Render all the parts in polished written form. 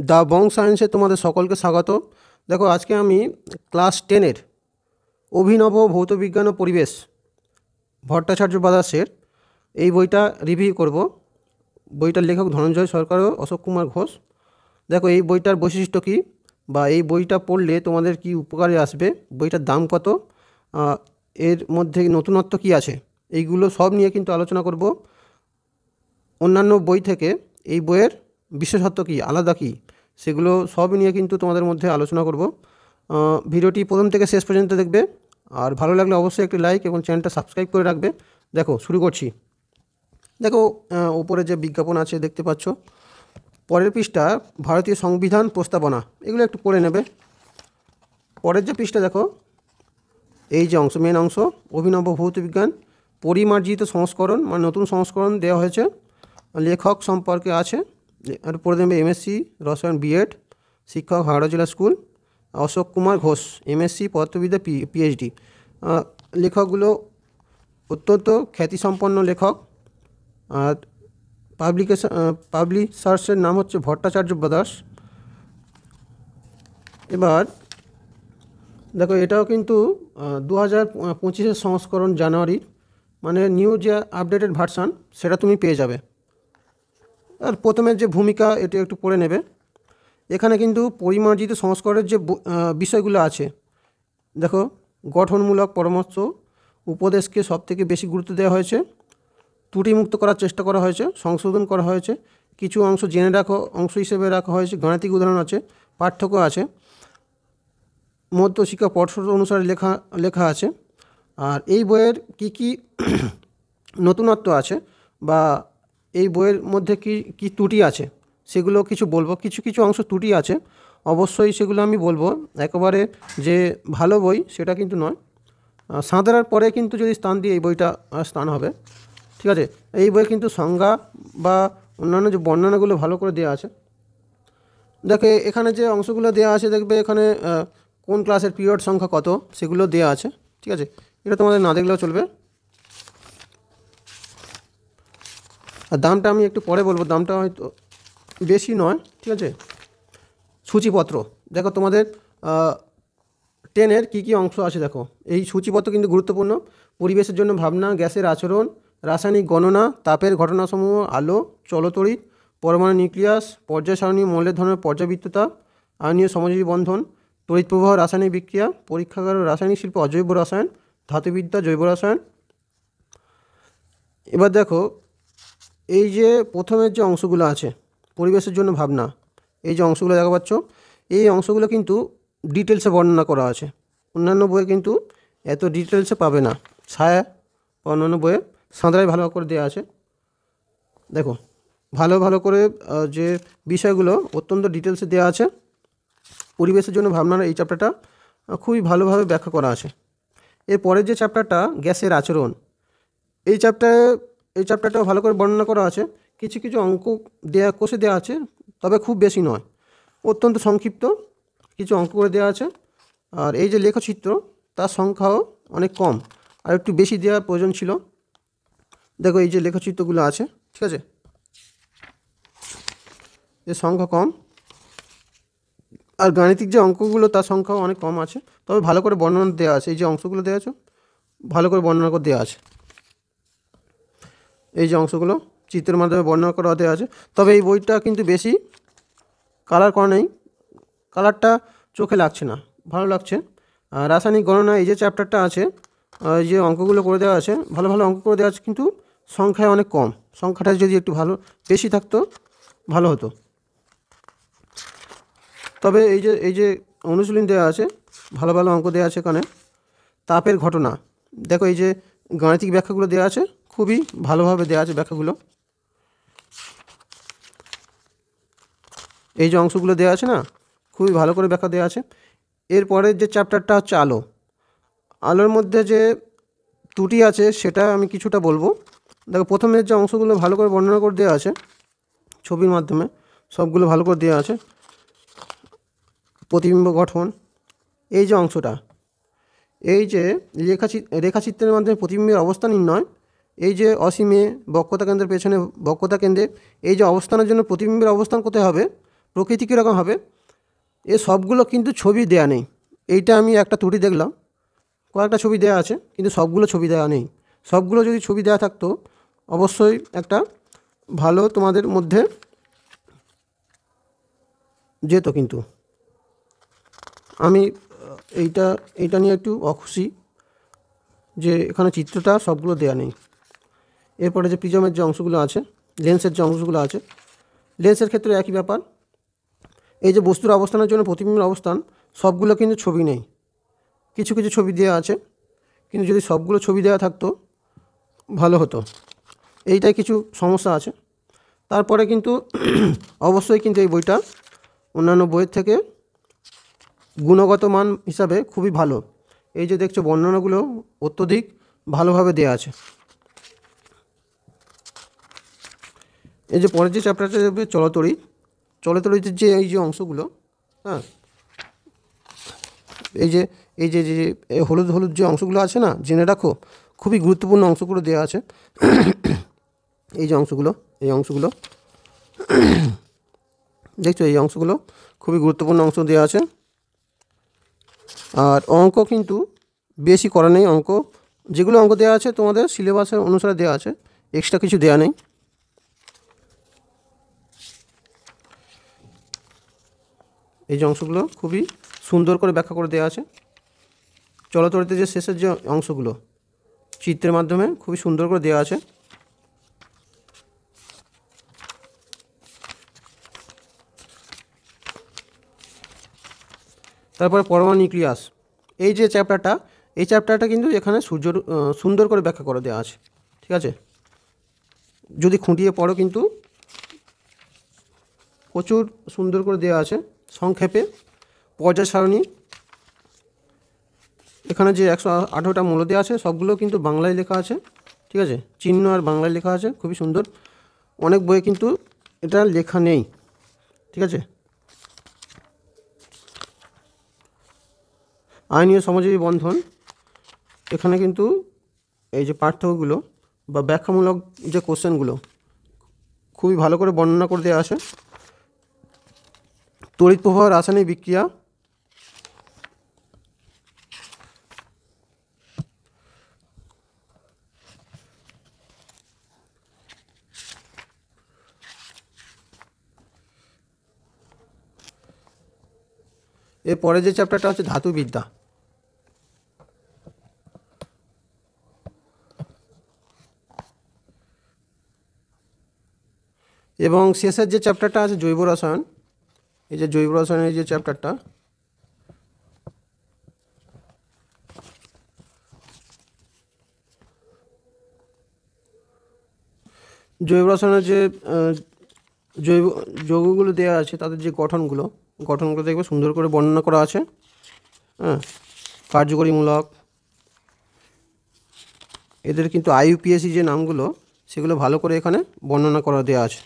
The Bong সায়েন্সে তোমাদের সকলকে স্বাগত। দেখো, আজকে আমি ক্লাস 10-এর অভিনব ভৌতবিজ্ঞান ও পরিবেশ ভট্টাচার্য ব্রাদার্সের এই বইটা রিভিউ করব। বইটার লেখক ধনঞ্জয় সরকার ও অশোক কুমার ঘোষ। দেখো, এই বইটার বৈশিষ্ট্য কী বা এই বইটা পড়লে তোমাদের কি উপকারে আসবে, বইটার দাম কত, এর মধ্যে নতুনত্ব কী আছে, এইগুলো সব নিয়ে কিন্তু আলোচনা করব। অন্যান্য বই থেকে এই বইয়ের বিশেষত্ব কী, আলাদা কী, সেগুলো সব নিয়ে কিন্তু তোমাদের মধ্যে আলোচনা করব। ভিডিওটি প্রথম থেকে শেষ পর্যন্ত দেখবে, আর ভালো লাগলে অবশ্যই একটি লাইক এবং চ্যানেলটা সাবস্ক্রাইব করে রাখবে। দেখো, শুরু করছি। দেখো, ওপরে যে বিজ্ঞাপন আছে দেখতে পাচ্ছ, পরের পৃষ্ঠা ভারতীয় সংবিধান প্রস্তাবনা, এগুলো একটু পড়ে নেবে। পরের যে পৃষ্ঠা দেখো, এই যে অংশ, মেন অংশ, অভিনব ভৌতবিজ্ঞান পরিমার্জিত সংস্করণ মানে নতুন সংস্করণ দেওয়া হয়েছে, লেখক সম্পর্কে আছে। আর পড়ে দেবে এমএসসি রসায়ন বিএড, শিক্ষক হাওড়া জেলা স্কুল, অশোক কুমার ঘোষ এমএসসি পদার্থবিদ্যা পিএইচডি। লেখকগুলো অত্যন্ত খ্যাতিসম্পন্ন লেখক। আর পাবলিশার্সের নাম হচ্ছে ভট্টাচার্য ব্রাদার্স। এবার দেখো, এটাও কিন্তু 2025-এর সংস্করণ, জানুয়ারির, মানে নিউ যে আপডেটেড ভার্সান সেটা তুমি পেয়ে যাবে। আর প্রথমের যে ভূমিকা, এটা একটু পড়ে নেবে। এখানে কিন্তু পরিমার্জিত সংস্করণের যে বিষয়গুলো আছে, দেখো, গঠনমূলক পরামর্শ উপদেশকে সবথেকে বেশি গুরুত্ব দেওয়া হয়েছে, ত্রুটিমুক্ত করার চেষ্টা করা হয়েছে, সংশোধন করা হয়েছে, কিছু অংশ জেনে রাখো অংশ হিসেবে রাখা হয়েছে, গাণিতিক উদাহরণ আছে, পার্থক্য আছে, মধ্যশিক্ষা পর্ষদ অনুসারে লেখা আছে। আর এই বইয়ের কি কি নতুনত্ব আছে বা এই বইয়ের মধ্যে কি কি ত্রুটি আছে সেগুলো কিছু বলবো। কিছু কিছু অংশ ত্রুটি আছে, অবশ্যই সেগুলো আমি বলবো। একেবারে যে ভালো বই সেটা কিন্তু নয়। সাঁতরার পরে কিন্তু যদি স্থান দিয়ে এই বইটা স্থান হবে, ঠিক আছে। এই বইয়ে কিন্তু সংজ্ঞা বা অন্যান্য যে বর্ণনাগুলো ভালো করে দেওয়া আছে। দেখে এখানে যে অংশগুলো দেওয়া আছে, দেখবে এখানে কোন ক্লাসের পিরিয়ড সংখ্যা কত সেগুলো দেওয়া আছে, ঠিক আছে। এটা তোমাদের না দেখলেও চলবে। আর দামটা আমি একটু পরে বলবো, দামটা হয়তো বেশি নয়, ঠিক আছে। সূচিপত্র দেখো, তোমাদের 10-এর কী কী অংশ আছে দেখো। এই সূচিপত্র কিন্তু গুরুত্বপূর্ণ। পরিবেশের জন্য ভাবনা, গ্যাসের আচরণ, রাসায়নিক গণনা, তাপের ঘটনাসমূহ, আলো, চলতড়িৎ, পরমাণু নিউক্লিয়াস, পর্যায় সারণী, মৌলের ধরনের পর্যাবৃত্ততা, আয়নীয় সমযোজী বন্ধন, তড়িৎ প্রবাহ, রাসায়নিক বিক্রিয়া, পরীক্ষাগার ও রাসায়নিক শিল্প, অজৈব রসায়ন, ধাতুবিদ্যা, জৈব রসায়ন। এবার দেখো, এই যে প্রথমের যে অংশগুলো আছে, পরিবেশের জন্য ভাবনা, এই যে অংশগুলো দেখা পাচ্ছ, এই অংশগুলো কিন্তু ডিটেলসে বর্ণনা করা আছে। অন্যান্য বইয়ে কিন্তু এত ডিটেলসে পাবে না। ছায়া বা অন্যান্য বইয়ে সাঁতরায় ভালো করে দেওয়া আছে। দেখো, ভালো ভালো করে যে বিষয়গুলো অত্যন্ত ডিটেলসে দেওয়া আছে। পরিবেশের জন্য ভাবনার এই চ্যাপ্টারটা খুবই ভালোভাবে ব্যাখ্যা করা আছে। এরপরের যে চ্যাপ্টারটা, গ্যাসের আচরণ, এই চ্যাপ্টারটাও ভালো করে বর্ণনা করা আছে। কিছু কিছু অঙ্ক কোষে দেওয়া আছে, তবে খুব বেশি নয়, অত্যন্ত সংক্ষিপ্ত কিছু অঙ্ক করে দেওয়া আছে। আর এই যে লেখচিত্র, তার সংখ্যাও অনেক কম, আর একটু বেশি দেওয়ার প্রয়োজন ছিল। দেখো, এই যে লেখচিত্রগুলো আছে, ঠিক আছে, এর সংখ্যা কম। আর গাণিতিক যে অঙ্কগুলো, তার সংখ্যাও অনেক কম আছে, তবে ভালো করে বর্ণনা দেওয়া আছে। এই যে অংশগুলো দেওয়া আছে, ভালো করে বর্ণনা করে দেওয়া আছে। এই যে অংশগুলো চিত্রের মাধ্যমে বর্ণনা করা দেওয়া আছে। তবে এই বইটা কিন্তু বেশি কালার করা নেই, কালারটা চোখে লাগছে না, ভালো লাগছে। রাসায়নিক গণনা, এই যে চ্যাপ্টারটা আছে, এই যে অঙ্কগুলো করে দেওয়া আছে, ভালো ভালো অঙ্ক করে দেওয়া আছে, কিন্তু সংখ্যায় অনেক কম। সংখ্যাটা যদি একটু বেশি থাকতো ভালো হতো। তবে এই যে অনুশীলন দেওয়া আছে, ভালো ভালো অঙ্ক দেওয়া আছে এখানে। তাপের ঘটনা, দেখো, এই যে গাণিতিক ব্যাখ্যাগুলো দেওয়া আছে, খুবই ভালোভাবে দেওয়া আছে ব্যাখ্যাগুলো। এই যে অংশগুলো দেওয়া আছে না, খুবই ভালো করে ব্যাখ্যা দেওয়া আছে। এরপরের যে চ্যাপ্টারটা হচ্ছে আলো। আলোর মধ্যে যে ত্রুটি আছে সেটা আমি কিছুটা বলবো। দেখো, প্রথমের যে অংশগুলো ভালো করে বর্ণনা করে দেওয়া আছে, ছবির মাধ্যমে সবগুলো ভালো করে দেওয়া আছে। প্রতিবিম্ব গঠন, এই যে অংশটা, এই যে রেখাচিত্রের মাধ্যমে প্রতিবিম্বের অবস্থান নির্ণয়, এই যে অসীমে বক্রতা কেন্দ্রের পেছনে বক্রতা কেন্দ্রে, এই যে অবস্থানের জন্য প্রতিবিম্বের অবস্থান কোথায় হবে প্রকৃতি কীরকম হবে, এ সবগুলো কিন্তু ছবি দেয়া নেই। এইটা আমি একটা ত্রুটি দেখলাম, কয়েকটা ছবি দেওয়া আছে কিন্তু সবগুলো ছবি দেওয়া নেই। সবগুলো যদি ছবি দেওয়া থাকতো অবশ্যই একটা ভালো তোমাদের মধ্যে যেত, কিন্তু আমি এইটা নিয়ে একটু অখুশি যে এখানে চিত্রটা সবগুলো দেওয়া নেই। এরপরে যে প্রিজমের যে অংশগুলো আছে, লেন্সের যে অংশগুলো আছে, লেন্সের ক্ষেত্রে একই ব্যাপার। এই যে বস্তুর অবস্থানের জন্য প্রতিবিম্বের অবস্থান, সবগুলো কিন্তু ছবি নেই, কিছু কিছু ছবি দেওয়া আছে, কিন্তু যদি সবগুলো ছবি দেওয়া থাকতো ভালো হতো। এইটাই কিছু সমস্যা আছে। তারপরে কিন্তু অবশ্যই কিন্তু এই বইটা অন্যান্য বইয়ের থেকে গুণগত মান হিসাবে খুবই ভালো। এই যে দেখছো বর্ণনাগুলো অত্যধিক ভালোভাবে দেওয়া আছে। এই যে পরের যে চ্যাপ্টারটা যাবে চলতরিতে যে এই যে অংশগুলো, হ্যাঁ, এই যে হলুদ হলুদ যে অংশগুলো আছে না, জেনে রাখো, খুবই গুরুত্বপূর্ণ অংশগুলো দেওয়া আছে। এই যে অংশগুলো দেখছো, এই অংশগুলো খুবই গুরুত্বপূর্ণ অংশ দেওয়া আছে। আর অঙ্ক কিন্তু বেশি করা নেই। অঙ্ক যেগুলো অঙ্ক দেওয়া আছে তোমাদের সিলেবাসের অনুসারে দেওয়া আছে, এক্সট্রা কিছু দেওয়া নেই। এই যে অংশগুলো খুবই সুন্দর করে ব্যাখ্যা করে দেওয়া আছে। চলতরিতে যে শেষের যে অংশগুলো চিত্রের মাধ্যমে খুবই সুন্দর করে দেওয়া আছে। তারপরে পরমাণু নিউক্লিয়াস, এই যে চ্যাপ্টারটা, এই চ্যাপ্টারটা কিন্তু এখানে সুন্দর করে ব্যাখ্যা করে দেওয়া আছে। ঠিক আছে, যদি খুঁটিয়ে পড়ো কিন্তু প্রচুর সুন্দর করে দেওয়া আছে। সংক্ষেপে পর্যায় সারণী, এখানে যে 118টা মূল্য দেওয়া আছে সবগুলো কিন্তু বাংলায় লেখা আছে। ঠিক আছে, চিহ্ন আর বাংলায় লেখা আছে, খুবই সুন্দর। অনেক বইয়ে কিন্তু এটা লেখা নেই। ঠিক আছে, আইনীয় সমাজজীবী বন্ধন, এখানে কিন্তু এই যে পার্থক্যগুলো বা ব্যাখ্যামূলক যে কোশ্চেনগুলো খুবই ভালো করে বর্ণনা করে দেওয়া আছে। তড়িৎ প্রবাহ রাসায়নিক বিক্রিয়া, এরপরে যে চ্যাপ্টারটা হচ্ছে ধাতুবিদ্যা, এবং শেষের যে চ্যাপ্টারটা আছে জৈব রসায়ন। এই যে জৈব রসায়নের যে চ্যাপ্টারটা, জৈব রসায়নের যে জৈব যৌগগুলো দেওয়া আছে তাদের যে গঠনগুলো দেখবে সুন্দর করে বর্ণনা করা আছে। হ্যাঁ, কার্যকরীমূলক, এদের কিন্তু IUPAC যে নামগুলো সেগুলো ভালো করে এখানে বর্ণনা করা দেওয়া আছে।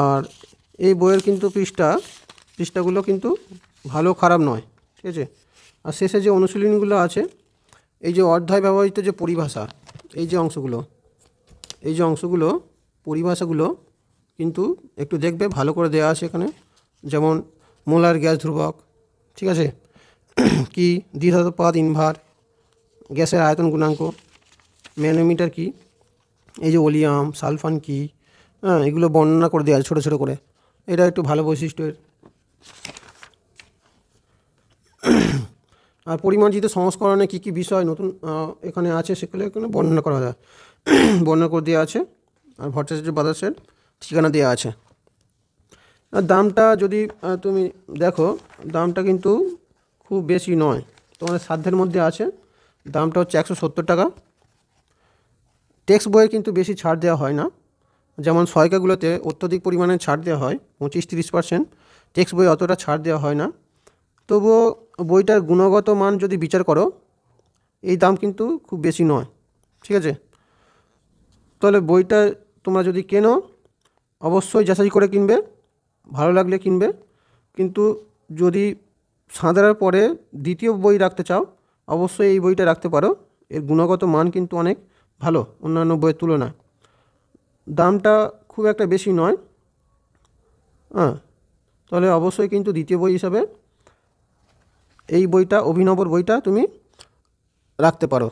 আর এই বইয়ের কিন্তু পৃষ্ঠাগুলো কিন্তু ভালো খারাপ নয়। ঠিক আছে, আর শেষে যে অনুশীলনীগুলো আছে, এই যে অধ্যায় ব্যবহৃত যে পরিভাষা, এই যে অংশগুলো পরিভাষাগুলো কিন্তু একটু দেখবে ভালো করে দেওয়া আছে এখানে। যেমন মোলার গ্যাস ধ্রুবক, ঠিক আছে, কি দ্বিধাতপাত ইনভার, গ্যাসের আয়তন গুণাঙ্ক, ম্যানোমিটার কি, এই যে ওলিয়াম সালফান কি, হ্যাঁ, এগুলো বর্ণনা করে দেওয়া আছে ছোটো ছোটো করে। এটা একটু ভালো বৈশিষ্ট্যের। আর পরিমার্জিত সংস্করণে কী কী বিষয় নতুন এখানে আছে সেগুলো এখানে বর্ণনা করা যায়, বর্ণনা করে দেওয়া আছে। আর ভট্টাচার্য ব্রাদার্সের ঠিকানা দেওয়া আছে। আর দামটা যদি তুমি দেখো, দামটা কিন্তু খুব বেশি নয়, তোমাদের সাধ্যের মধ্যে আছে। দামটা হচ্ছে 170 টাকা। টেক্সট বইয়ে কিন্তু বেশি ছাড় দেওয়া হয় না, যেমন সহায়িকাগুলোতে অত্যধিক পরিমাণে ছাড় দেওয়া হয় 25-30%, টেক্সট বইয়ে অতটা ছাড় দেওয়া হয় না। তবুও বইটার গুণগত মান যদি বিচার করো, এই দাম কিন্তু খুব বেশি নয়। ঠিক আছে, তাহলে বইটা তোমরা যদি কেনো অবশ্যই যাচাই করে কিনবে, ভালো লাগলে কিনবে। কিন্তু যদি সাঁতরার পরে দ্বিতীয় বই রাখতে চাও, অবশ্যই এই বইটা রাখতে পারো। এর গুণগত মান কিন্তু অনেক ভালো অন্যান্য বইয়ের তুলনায়। দামটা খুব একটা বেশি নয়, হ্যাঁ, তাহলে অবশ্যই কিন্তু দ্বিতীয় বই হিসাবে এই বইটা, অভিনবর বইটা তুমি রাখতে পারো।